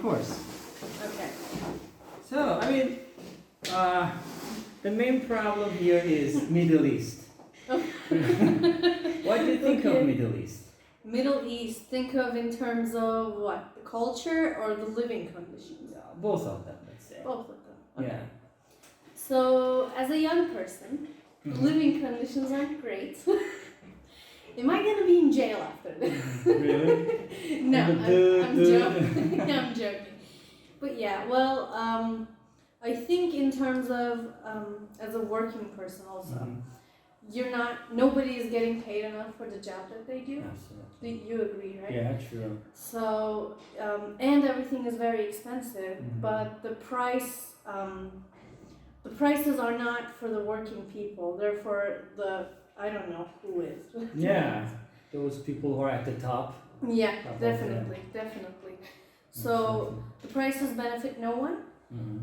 course. Okay. So, I mean, the main problem here is Middle East. What do you think of Middle East? Middle East, think of in terms of what? The culture or the living conditions? Both of them, let's say. Both of them. Okay. Yeah. So, as a young person, the living conditions aren't great. Am I gonna be in jail after this? Really? No, I'm joking. I'm joking. But yeah, well, I think in terms of as a working person also, nobody is getting paid enough for the job that they do. Absolutely. You agree, right? Yeah, true. So, and everything is very expensive, but the prices are not for the working people. They're for the, I don't know who is. Yeah, those people who are at the top. Yeah, definitely. So the prices benefit no one,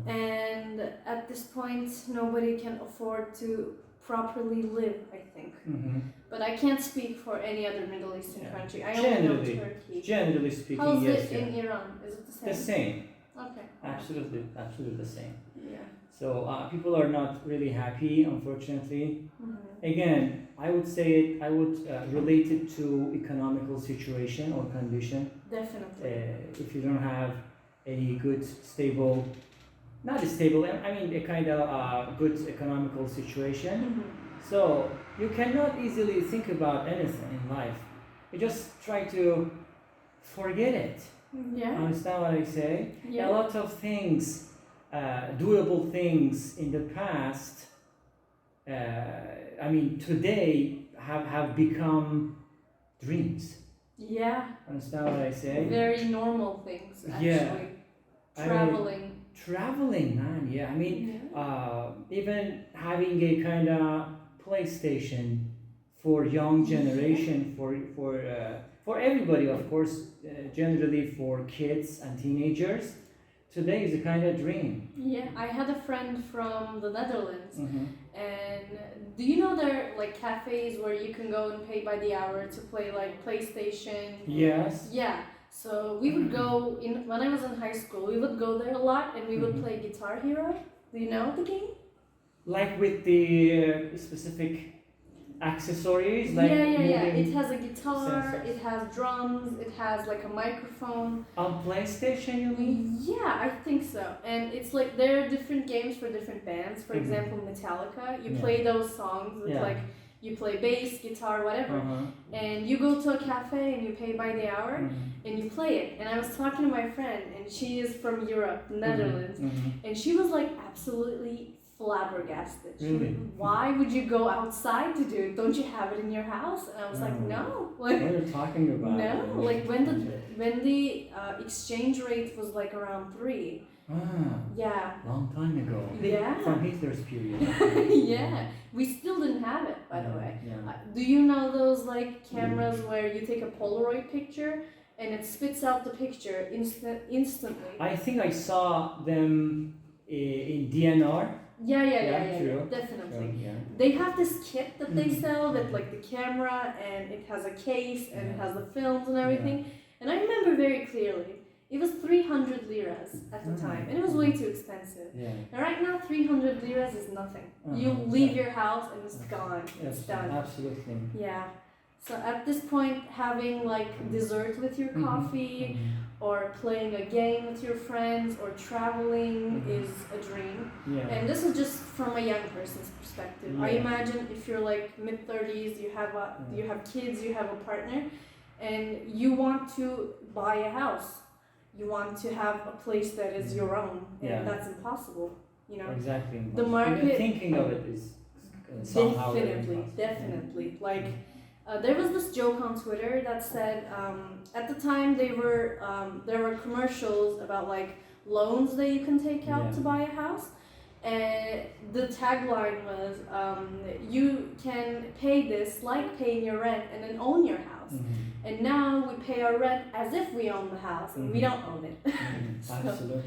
and at this point, nobody can afford to properly live, I think. But I can't speak for any other Middle Eastern country. I only know Turkey. Generally speaking, how's yes. it in Iran? Is it the same? The same. Okay. Absolutely the same. Yeah. So people are not really happy, unfortunately. Again, I would relate it to economical situation or condition. Definitely. If you don't have any good, stable, not stable, I mean a kind of good economical situation, so you cannot easily think about anything in life. You just try to forget it. Yeah. Understand what I say? Yeah. A lot of things, doable things in the past, I mean today have become dreams. Yeah. Understand what I say? Very normal things, actually. Yeah. Traveling. Traveling, man. Yeah. I mean, even having a kind of PlayStation for young generation, for everybody, of course, generally for kids and teenagers. Today is a kind of dream. Yeah, I had a friend from the Netherlands, and do you know there are like cafes where you can go and pay by the hour to play like PlayStation? Yes. Yeah. So we would go when I was in high school. We would go there a lot, and we would play Guitar Hero. Do you know the game? Like with the specific accessories, like yeah. It has a guitar. sensors. It has drums. It has like a microphone. On PlayStation, you mean? Yeah, I think so. And it's like there are different games for different bands. For example, Metallica. You play those songs with like you play bass, guitar, whatever, and you go to a cafe and you pay by the hour and you play it. And I was talking to my friend, and she is from Europe, Netherlands, and she was like absolutely flabbergasted. Really? Why would you go outside to do it? Don't you have it in your house? And I was like, no. Like, what are you talking about? No, like when the exchange rate was like around 3. Yeah. Long time ago. Yeah. From Hitler's period. Yeah. We still didn't have it, by the way. Yeah. Do you know those like cameras where you take a Polaroid picture and it spits out the picture instantly? I think I saw them in DNR. Yeah, true. Definitely. True, yeah. They have this kit that they sell with like the camera, and it has a case and it has the films and everything. And I remember very clearly, it was 300 liras at the time, and it was way too expensive. Yeah. And right now, 300 liras is nothing. You leave your house and it's gone. It's done. Absolutely. Yeah. So at this point, having like dessert with your coffee, or playing a game with your friends, or traveling is a dream. Yeah. And this is just from a young person's perspective. I imagine if you're like mid-30s, you have kids, you have a partner, and you want to buy a house. You want to have a place that is your own, and that's impossible. You know. Exactly. The market. Even thinking of it is somehow Definitely. Like. There was this joke on Twitter that said at the time there were commercials about like loans that you can take out to buy a house, and the tagline was you can pay this like paying your rent and then own your house. And now we pay our rent as if we own the house, and we don't own it. So, absolutely.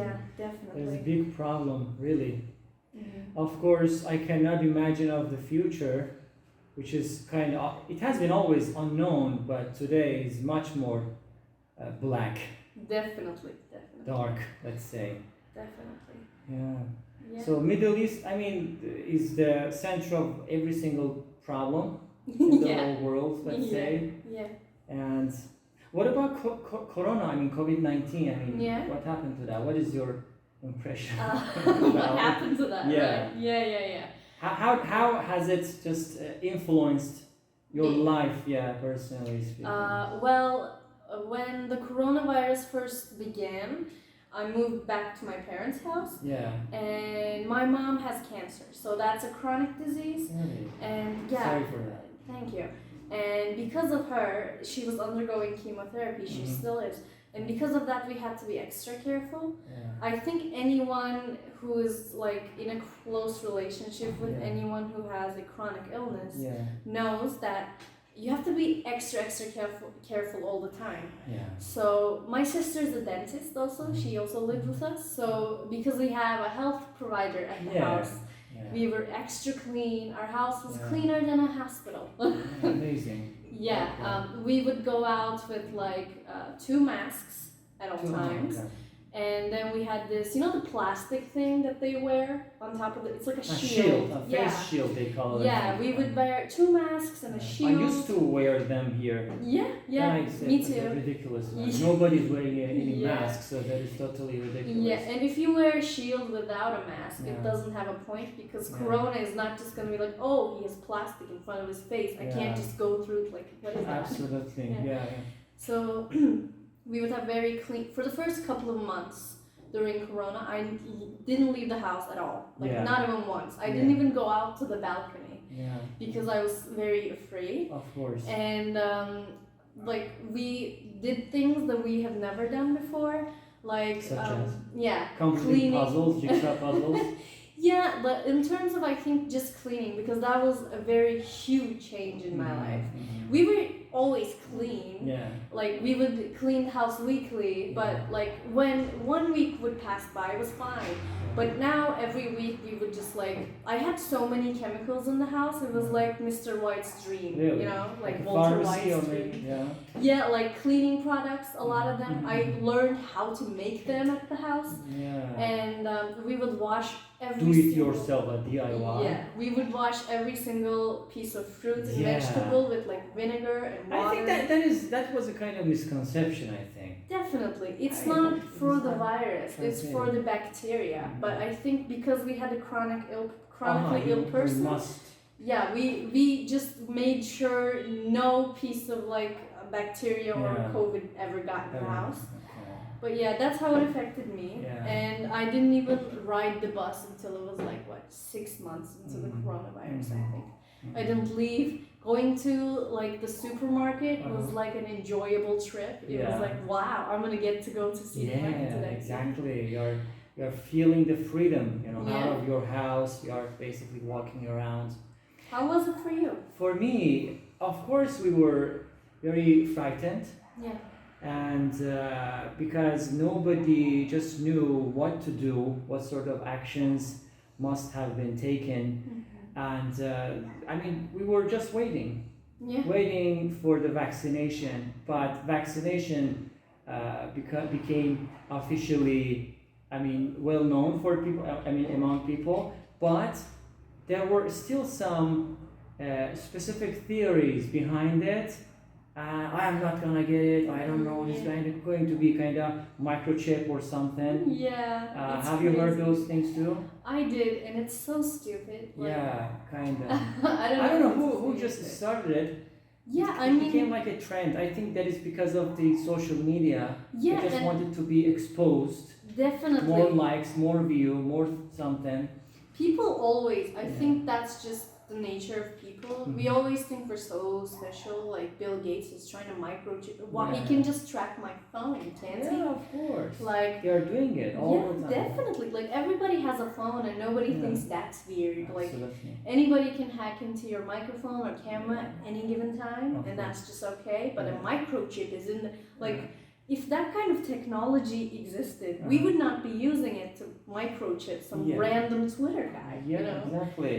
Yeah, definitely. There's a big problem, really. Of course, I cannot imagine of the future, which is kind of, it has been always unknown, but today is much more black. Definitely. dark, let's say. Definitely. Yeah. Yeah. So Middle East, I mean, is the center of every single problem in the Yeah. whole world, let's say. Yeah. And what about Corona? I mean, COVID-19. I mean, Yeah. what happened to that? What is your impression? What happened to that? Yeah. Right? Yeah. How has it just influenced your Me. life? Yeah, personally speaking. Well, when the coronavirus first began, I moved back to my parents' house, Yeah. and my mom has cancer, so that's a chronic disease. Really? And yeah, Sorry for that. thank you. And because of her, she was undergoing chemotherapy. She Mhm. still is. And because of that, we had to be extra careful. Yeah. I think anyone who is like in a close relationship with Yeah. anyone who has a chronic illness Yeah. knows that you have to be extra careful all the time. Yeah. So my sister's a dentist also. She also lived with us. So because we have a health provider at the Yeah. house, Yeah. we were extra clean. Our house was Yeah. cleaner than a hospital. Amazing. Yeah, Okay. we would go out with like 2 masks at all times. Okay. And then we had this, you know, the plastic thing that they wear on top of it. It's like a A shield. shield, a Yeah. face shield they call it. Yeah, we would wear 2 masks and a I shield. used to wear them here. Yeah, It's me a too. ridiculous one. Yeah. Nobody's wearing any Yeah. mask, so that is totally ridiculous. Yeah, and if you wear a shield without a mask, it Yeah. doesn't have a point because Yeah. Corona is not just gonna be like, oh, he has plastic in front of his face. I Yeah. can't just go through it. Like, what is that? Absolutely. Yeah. Yeah. So we would have very clean for the first couple of months during Corona. I didn't leave the house at all, like Yeah. not even once. I didn't Yeah. even go out to the balcony Yeah. because I was very afraid. Of course. And like we did things that we have never done before, like Such as? yeah, Complete cleaning. puzzles, jigsaw puzzles. Yeah, but in terms of I think just cleaning, because that was a very huge change in my Mhm, life. mhm. We were always clean. Yeah. Like we would clean the house weekly, but like when 1 week would pass by, it was fine. But now every week we would just like I had so many chemicals in the house. It was like Mr. White's dream, Really? you know, like a Walter pharmacy White's or dream. maybe, yeah. Yeah, like cleaning products, a lot of them. I Mhm. learned how to make them at the house, Yeah. and we would wash every Do it single- yourself, a DIY. Yeah, we would wash every single piece of fruit and Yeah. vegetable with like vinegar and water. I think that was a kind of misconception, I think. Definitely, it's I- not for it's the not virus; it's for transmitted. the bacteria. Mhm. But I think because we had a chronically ill You person, must. yeah, we just made sure no piece of like bacteria or Yeah. COVID ever got in the house. Okay. But yeah, that's how it affected me. Yeah. And I didn't even ride the bus until it was like what 6 months into the Mhm. coronavirus. I Mhm. think I didn't leave. Going to like the supermarket was Uh-huh. like an enjoyable trip. It was Yeah. like wow, I'm gonna get to go to supermarket Yeah, today. exactly. You're feeling the freedom, out Yeah. of your house. You're basically walking around. How was it for you? For me, of course, we were very frightened, Yeah. and because nobody just knew what to do, what sort of actions must have been taken, and I mean, we were just waiting Yeah. for the vaccination, but vaccination became officially, I mean, well known for people, I mean, among people, but there were still some specific theories behind it. I'm not gonna get it. I don't know. It's going to be kind of microchip or something. Yeah. It's Have you heard crazy. those things too? I did, and it's so stupid. Like, Yeah, kind of. I don't I don't know what who to just say. started it. Yeah, I It mean, became like a trend. I think that is because of the social media. yeah, They just and wanted to be exposed. definitely. More likes, more view, more something. People always, I Yeah. think that's just the nature of people. We Mhm. always think we're so special, like Bill Gates is trying to microchip. Why he Yeah. can just track my phone, can't he? Yeah, of course. Like, They are doing it all yeah, the time. definitely. Like everybody has a phone, and nobody Yeah. thinks that's weird. Like Absolutely. anybody can hack into your microphone or camera at any given time, Of and that's course. just okay. But a Yeah. microchip is in the, like. If that kind of technology existed, we Uh-huh. would not be using it to microchip some Yeah. random Twitter guy. Yeah, You know? exactly.